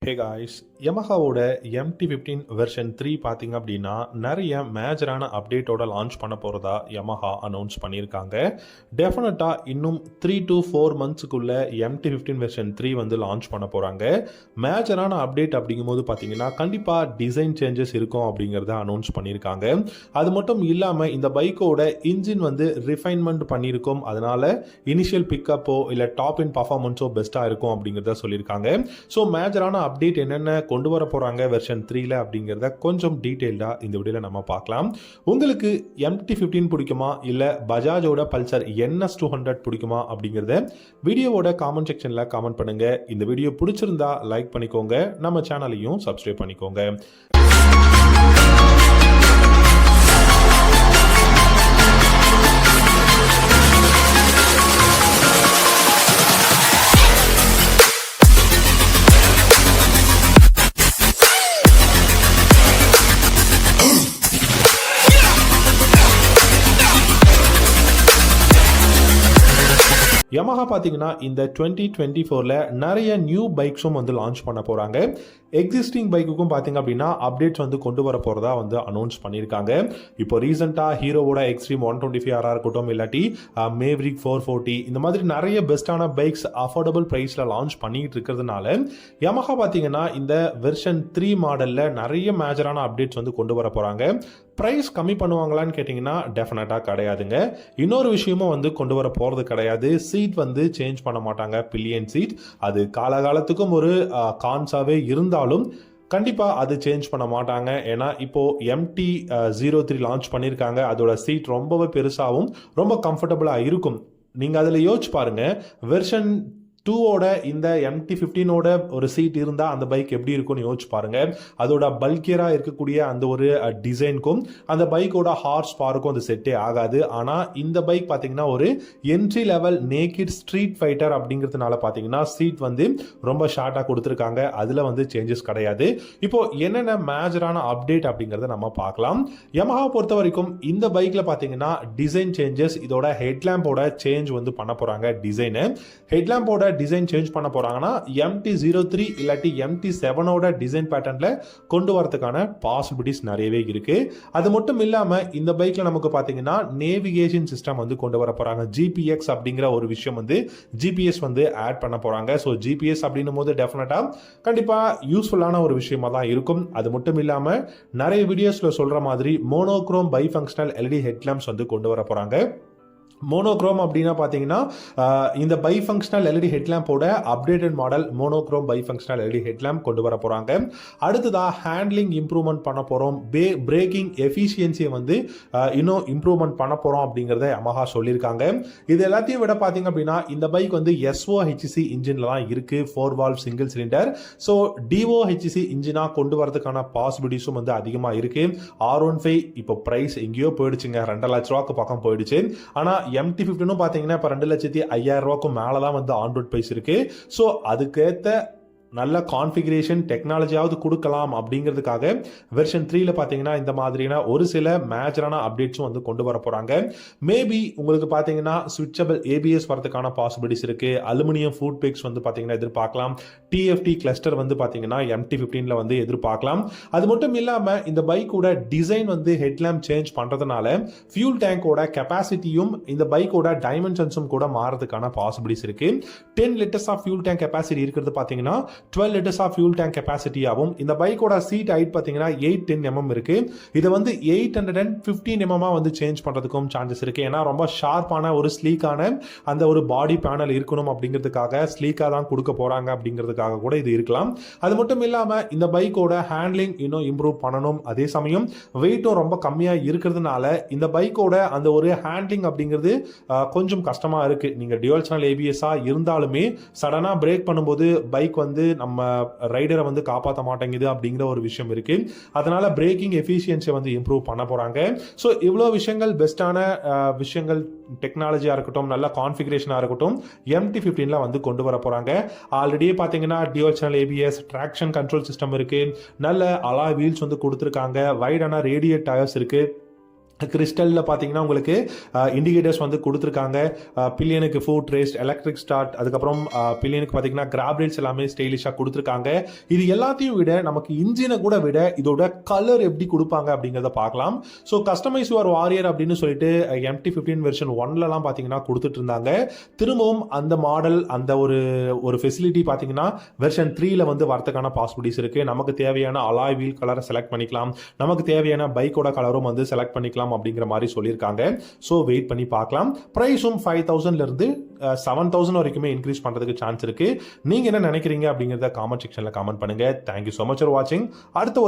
Hey guys, யமஹாவோட MT-15 version 3 பார்த்தீங்க அப்படின்னா நிறைய மேஜரான அப்டேட்டோட லான்ச் பண்ண போகிறதா யமஹா அனௌன்ஸ் பண்ணியிருக்காங்க. டெஃபினட்டாக இன்னும் 3 to 4 மந்த்ஸுக்குள்ள MT-15 வெர்ஷன் 3 வந்து லான்ச் பண்ண போகிறாங்க. மேஜரான அப்டேட் அப்படிங்கும்போது பார்த்தீங்கன்னா கண்டிப்பாக டிசைன் சேஞ்சஸ் இருக்கும் அப்படிங்கிறத அனௌன்ஸ் பண்ணியிருக்காங்க. அது மட்டும் இல்லாமல் இந்த பைக்கோட இன்ஜின் வந்து ரிஃபைன்மெண்ட் பண்ணியிருக்கோம், அதனால இனிஷியல் பிக்கப்போ இல்லை டாப் இன் பர்ஃபார்மன்ஸோ பெஸ்ட்டாக இருக்கும் அப்படிங்கிறத சொல்லியிருக்காங்க. ஸோ மேஜரான அப்டேட் என்னென்ன கொண்டு வர போகிறாங்க வெர்ஷன் 3ல அப்படிங்கிறத கொஞ்சம் டீட்டெயில்டாக இந்த வீடியோவில் நம்ம பார்க்கலாம். உங்களுக்கு MT-15 பிடிக்குமா இல்லை பஜாஜோட பல்சர் NS 200 பிடிக்குமா அப்படிங்கிறத வீடியோவோட காமெண்ட் செக்ஷனில் காமெண்ட் பண்ணுங்கள். இந்த வீடியோ பிடிச்சிருந்தா லைக் பண்ணிக்கோங்க, நம்ம சேனலையும் சப்ஸ்கிரைப் பண்ணிக்கோங்க. யமஹா பார்த்தீங்கன்னா இந்த 2024ல் நிறைய நியூ பைக்ஸும் வந்து லான்ச் பண்ண போகிறாங்க. எக்ஸிஸ்டிங் பைக்குக்கும் பார்த்தீங்க அப்படின்னா அப்டேட்ஸ் வந்து கொண்டு வர போகிறதா வந்து அனௌன்ஸ் பண்ணியிருக்காங்க. இப்போ ரீசெண்டாக ஹீரோவோட எக்ஸ்ட்ரீம் 125R இருக்கட்டும், இல்லாட்டி மேவ்ரிக் 440, இந்த மாதிரி நிறைய பெஸ்ட்டான பைக்ஸ் அஃபோர்டபுள் ப்ரைஸில் லான்ச் பண்ணிட்டு இருக்கிறதுனால யமஹா பார்த்தீங்கன்னா இந்த வெர்ஷன் 3 மாடலில் நிறைய மேஜரான அப்டேட்ஸ் வந்து கொண்டு வர போகிறாங்க. ப்ரைஸ் கம்மி பண்ணுவாங்களான்னு கேட்டிங்கன்னா டெஃபினட்டாக கிடையாதுங்க. இன்னொரு விஷயமும் வந்து கொண்டு வர போகிறது கிடையாது. சீட் வந்து சேஞ்ச் பண்ண மாட்டாங்க, பில்லியன் சீட். அது காலகாலத்துக்கும் ஒரு கான்ஸாகவே இருந்தாலும் கண்டிப்பாக அது சேஞ்ச் பண்ண மாட்டாங்க. ஏன்னா இப்போது MT-03 லான்ச் பண்ணியிருக்காங்க. அதோட சீட் ரொம்பவே பெருசாகவும் ரொம்ப கம்ஃபர்டபுளாக இருக்கும். நீங்கள் அதில் யோசிச்சு பாருங்கள், வெர்ஷன் 2ஓட இந்த MT-15ஓட ஒரு சீட் இருந்தால் அந்த பைக் எப்படி இருக்கும்னு யோசிச்சு பாருங்க. அதோட பல்கியராக இருக்கக்கூடிய அந்த ஒரு டிசைனுக்கும் அந்த பைக்கோட ஹார்ஸ் பவருக்கும் அது செட்டே ஆகாது. ஆனால் இந்த பைக் பார்த்தீங்கன்னா ஒரு entry level naked street fighter அப்படிங்கிறதுனால பார்த்தீங்கன்னா சீட் வந்து ரொம்ப ஷார்ட்டாக கொடுத்துருக்காங்க. அதில் வந்து சேஞ்சஸ் கிடையாது. இப்போ என்னென்ன மேஜரான அப்டேட் அப்படிங்கிறத நம்ம பார்க்கலாம். யமஹா பொறுத்த வரைக்கும் இந்த பைக்கில் பார்த்தீங்கன்னா டிசைன் சேஞ்சஸ், இதோட ஹெட்லாம்போட சேஞ்ச் வந்து பண்ண போகிறாங்க. ஹெட்லாம்போட டிசைன் சேஞ்ச் பண்ண போறாங்கன்னா MT-03 இல்லாட்டி MT-7ஓட டிசைன் பேட்டர்ன்ல கொண்டு வரதுக்கான பாசிபிலிட்டிஸ் நிறையவே இருக்கு. அது மட்டும் இல்லாம இந்த பைக்ல நமக்கு பாத்தீங்கன்னா நேவிகேஷன் சிஸ்டம் வந்து கொண்டு வர போறாங்க. GPX அப்படிங்கிற ஒரு விஷயம் வந்து GPS வந்து ஆட் பண்ண போறாங்க. ஸோ GPS அப்படின்னும் போது டெஃபினட்டா கண்டிப்பா யூஸ்ஃபுல்லான ஒரு விஷயமா தான் இருக்கும். அது மட்டும் இல்லாம நிறைய வீடியோஸ்ல சொல்ற மாதிரி monochrome bi functional LED headlamps வந்து கொண்டு வர போறாங்க. மோனோக்ரோம் அப்படின்னா பார்த்தீங்கன்னா இந்த பை ஃபங்க்ஷனல் LED ஹெட்லாம்போட updated model monochrome bi functional LED headlamp கொண்டு வர போகிறாங்க. அடுத்ததாக ஹேண்ட்லிங் இம்ப்ரூவ்மெண்ட் பண்ண போகிறோம், பிரேக்கிங் எஃபிஷியன்சியை வந்து இன்னும் இம்ப்ரூவ்மெண்ட் பண்ண போகிறோம் அப்படிங்கிறத யமஹா சொல்லியிருக்காங்க. இது எல்லாத்தையும் விட பார்த்தீங்க அப்படின்னா இந்த பைக் வந்து SOHC இன்ஜினில் தான் இருக்குது, 4 valve single cylinder. So DOHC இன்ஜினாக கொண்டு வரதுக்கான பாசிபிலிட்டிஸும் வந்து அதிகமாக இருக்குது. R15 இப்போ ப்ரைஸ் எங்கேயோ போயிடுச்சுங்க, 2 லட்ச ரூபாய்க்கு பக்கம் போயிடுச்சு. ஆனால் MT-15 பார்த்தீங்கன்னா இப்போ 2,50,000 மேலே தான் வந்து ஆன் ரோட் ப்ரைஸ் இருக்கு. ஸோ அதுக்கேற்ற நல்ல கான்ஃபிகரேஷன் டெக்னாலஜியாவது கொடுக்கலாம் அப்படிங்கிறதுக்காக வெர்ஷன் 3ல பார்த்தீங்கன்னா இந்த மாதிரியான ஒரு சில மேஜரான அப்டேட்ஸும் வந்து கொண்டு வர போகிறாங்க. மேபி உங்களுக்கு பார்த்தீங்கன்னா சுவிட்சபிள் ABS வரதுக்கான பாசிபிலிட்டிஸ் இருக்குது. அலுமினியம் ஃபுட் பேக்ஸ் வந்து பார்த்தீங்கன்னா எதிர்பார்க்கலாம். TFT கிளஸ்டர் வந்து பார்த்தீங்கன்னா MT-15ல வந்து எதிர்பார்க்கலாம். அது மட்டும் இல்லாமல் இந்த பைக்கோட டிசைன் வந்து ஹெட்லாம்ப் சேஞ்ச் பண்ணுறதுனால ஃபியூல் டேங்கோட கெப்பாசிட்டியும் இந்த பைக்கோட டைமென்ஷன்ஸும் கூட மாறதுக்கான பாசிபிலிட்டிஸ் இருக்குது. 10 litres of fuel tank capacity இருக்கிறது பார்த்தீங்கன்னா 12 லிட்டர்ஸ் ஆஃப் ஃபியூல் டேங்க் கெப்பாசிட்டியாகவும் இந்த பைக்கோட சீட் ஹைட் பார்த்தீங்கன்னா 810 mm இருக்கு. இதை வந்து 815 mm வந்து சேஞ்ச் பண்ணுறதுக்கும் சான்சஸ் இருக்கு. ஏன்னா ரொம்ப ஷார்ப்பான ஒரு ஸ்லீக்கான அந்த ஒரு பாடி பேனல் இருக்கணும் அப்படிங்கிறதுக்காக ஸ்லீக்காக தான் கொடுக்க போறாங்க அப்படிங்கிறதுக்காக கூட இது இருக்கலாம். அது மட்டும் இல்லாமல் இந்த பைக்கோட ஹேண்ட்லிங் இன்னும் இம்ப்ரூவ் பண்ணணும். அதே சமயம் வெயிட்டும் ரொம்ப கம்மியாக இருக்கிறதுனால இந்த பைக்கோட அந்த ஒரு ஹேண்ட்லிங் அப்படிங்கிறது கொஞ்சம் கஷ்டமா இருக்கு. நீங்க டியூவல் சேனல் ABS-ஆ இருந்தாலுமே சடனா பிரேக் பண்ணும்போது பைக் வந்து நம்ம ரைடரை வந்து காப்பாற்ற மாட்டேங்குது அப்படிங்கிற ஒரு விஷயம் இருக்கு. அதனால பிரேக்கிங் எஃபிஷியன்சியை வந்து இம்ப்ரூவ் பண்ண போறாங்க. ஸோ இவ்வளோ விஷயங்கள் பெஸ்டான விஷயங்கள் டெக்னாலஜியாக இருக்கட்டும், நல்ல கான்ஃபிகரேஷனாக இருக்கட்டும் MT-15ல வந்து கொண்டு வர போறாங்க. ஆல்ரெடி பார்த்தீங்கன்னா dual channel ABS, traction control system இருக்கு, நல்ல அலாய் வீல்ஸ் வந்து கொடுத்துருக்காங்க, வைடான ரேடியேட் டயர்ஸ் இருக்கு. கிறிஸ்டலில் பார்த்தீங்கன்னா உங்களுக்கு இண்டிகேட்டர்ஸ் வந்து கொடுத்துருக்காங்க. பில்லியனுக்கு ஃபுட் ரெஸ்ட், எலக்ட்ரிக் ஸ்டார்ட், அதுக்கப்புறம் பில்லியனுக்கு பார்த்தீங்கன்னா கிராப் ரேட்ஸ் எல்லாமே ஸ்டைலிஷாக கொடுத்துருக்காங்க. இது எல்லாத்தையும் விட நமக்கு இன்ஜினை கூட விட இதோட கலர் எப்படி கொடுப்பாங்க அப்படிங்கிறத பார்க்கலாம். ஸோ கஸ்டமைஸ் யுவர் வாரியர் அப்படின்னு சொல்லிட்டு MT-15 வெர்ஷன் 1லலாம் பார்த்தீங்கன்னா கொடுத்துட்டு இருந்தாங்க. திரும்பவும் அந்த மாடல் அந்த ஒரு ஃபெசிலிட்டி பார்த்தீங்கன்னா வெர்ஷன் 3ல வந்து வரதுக்கான பாசிபிலிட்டிஸ் இருக்குது. நமக்கு தேவையான அலாய் வீல் கலரை செலக்ட் பண்ணிக்கலாம், நமக்கு தேவையான பைக்கோட கலரும் வந்து செலக்ட் பண்ணிக்கலாம் அப்படிங்கிற மாதிரி சொல்லியிருக்காங்க. ஸோ வெயிட் பண்ணி பார்க்கலாம். பிரைஸும் 5,000ல இருந்து 7,000 வரைக்குமே இன்க்ரீஸ் பண்றதுக்கு சான்ஸ் இருக்கு. நீங்க என்ன நினைக்கிறீங்க அப்படிங்கறத காமெண்ட் செக்ஷன்ல காமெண்ட் பண்ணுங்க. தேங்க்யூ so much for வாட்சிங். அடுத்த ஒரு